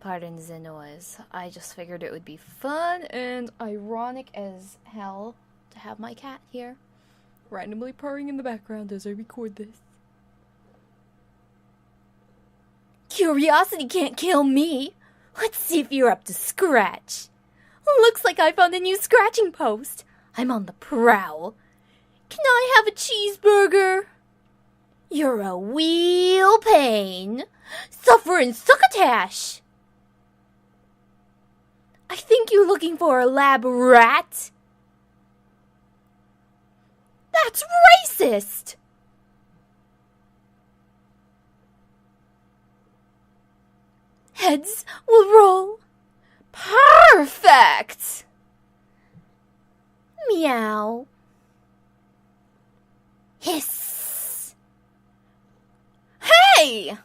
Pardon the noise. I just figured it would be fun and ironic as hell to have my cat here, randomly purring in the background as I record this. Curiosity can't kill me. Let's see if you're up to scratch. Looks like I found a new scratching post. I'm on the prowl. Can I have a cheeseburger? You're a wheel pain. Suffering succotash. I think you're looking for a lab rat. That's racist. Heads will roll. Perfect. Meow. Hiss. Hey!